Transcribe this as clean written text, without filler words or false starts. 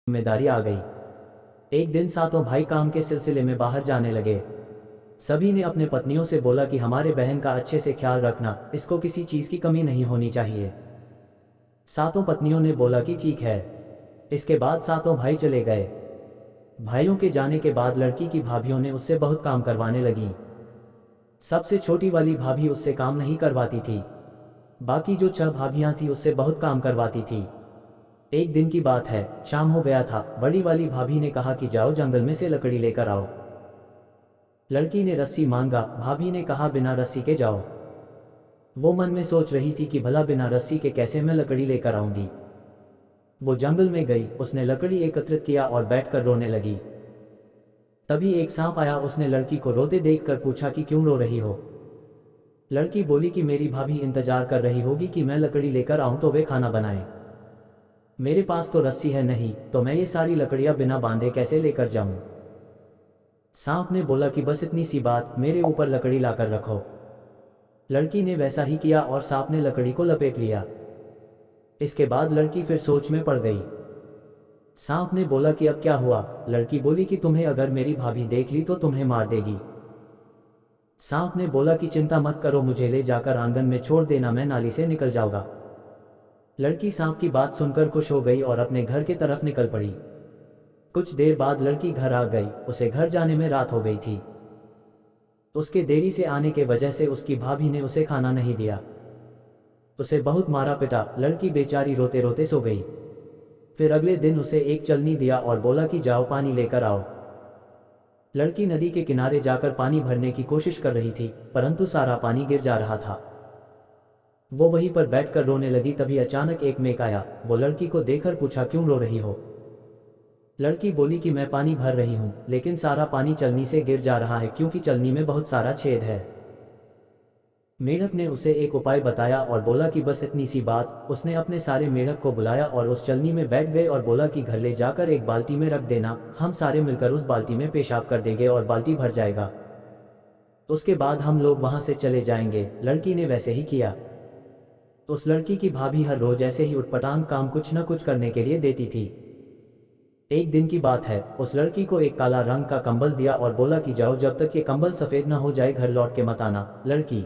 जिम्मेदारी आ गई। एक दिन सातों भाई काम के सिलसिले में बाहर जाने लगे। सभी ने अपने पत्नियों से बोला कि हमारे बहन का अच्छे से ख्याल रखना, इसको किसी चीज़ की कमी नहीं होनी चाहिए। सातों पत्नियों ने बोला कि ठीक है। इसके बाद सातों भाई चले गए। भाइयों के जाने के बाद लड़की की भाभीियों ने उससे बहुत काम करवाने लगी। सबसे छोटी वाली भाभी उससे काम नहीं करवाती थी। बाकी जो 6 भाभियां थी उससे बहुत काम करवाती थी। एक दिन की बात है, शाम हो गया था। बड़ी वाली भाभी ने कहा कि जाओ जंगल में से लकड़ी लेकर आओ। लड़की ने रस्सी मांगा, भाभी ने कहा बिना रस्सी के जाओ। वो मन में सोच रही थी कि भला बिना रस्सी के कैसे मैं लकड़ी लेकर आऊंगी। वो जंगल में गई, उसने लकड़ी एकत्रित किया और बैठकर रोने लगी। तभी एक सांप आया, उसने लड़की को रोते देखकर पूछा कि क्यों रो रही हो। लड़की बोली कि मेरी भाभी इंतजार कर रही होगी कि मैं लकड़ी लेकर आऊं तो वे खाना बनाएं। मेरे पास तो रस्सी है नहीं, तो मैं ये सारी लकड़ियां बिना बांधे कैसे लेकर जाऊं। सांप ने बोला कि बस इतनी सी बात, मेरे ऊपर लकड़ी लाकर रखो। लड़की ने वैसा ही किया और सांप ने लकड़ी को लपेट लिया। इसके बाद लड़की फिर सोच में पड़ गई। सांप ने बोला कि अब क्या हुआ। लड़की बोली कि तुम्हें अगर मेरी भाभी देख ली तो तुम्हें मार देगी। सांप ने बोला कि चिंता मत करो, मुझे ले जाकर आंगन में छोड़ देना, मैं नाली से निकल जाऊंगा। लड़की सांप की बात सुनकर खुश हो गई और अपने घर की तरफ निकल पड़ी। कुछ देर बाद लड़की घर आ गई। उसे घर जाने में रात हो गई थी। उसके देरी से आने के वजह से उसकी भाभी ने उसे खाना नहीं दिया। उसे बहुत मारा पिटा। लड़की बेचारी रोते रोते सो गई। फिर अगले दिन उसे एक चलनी दिया और बोला कि जाओ पानी लेकर आओ। लड़की नदी के किनारे जाकर पानी भरने की कोशिश कर रही थी, परंतु सारा पानी गिर जा रहा था। वो वहीं पर बैठकर रोने लगी। तभी अचानक एक मेघ आया। वो लड़की को देखकर पूछा, क्यों रो रही हो। लड़की बोली कि मैं पानी भर रही हूँ, लेकिन सारा पानी चलनी से गिर जा रहा है क्योंकि चलनी में बहुत सारा छेद है। मेढक ने उसे एक उपाय बताया और बोला कि बस इतनी सी बात। उसने अपने सारे मेढक को बुलाया और उस चलनी में बैठ गए और बोला कि घर ले जाकर एक बाल्टी में रख देना, हम सारे मिलकर उस बाल्टी में पेशाब कर देंगे और बाल्टी भर जाएगा। उसके बाद हम लोग वहां से चले जाएंगे। लड़की ने वैसे ही किया। उस लड़की की भाभी हर रोज ऐसे ही उटपटांग काम कुछ न कुछ करने के लिए देती थी। एक दिन की बात है, उस लड़की को एक काला रंग का कंबल दिया और बोला कि जाओ, जब तक ये कंबल सफ़ेद न हो जाए घर लौट के मत आना। लड़की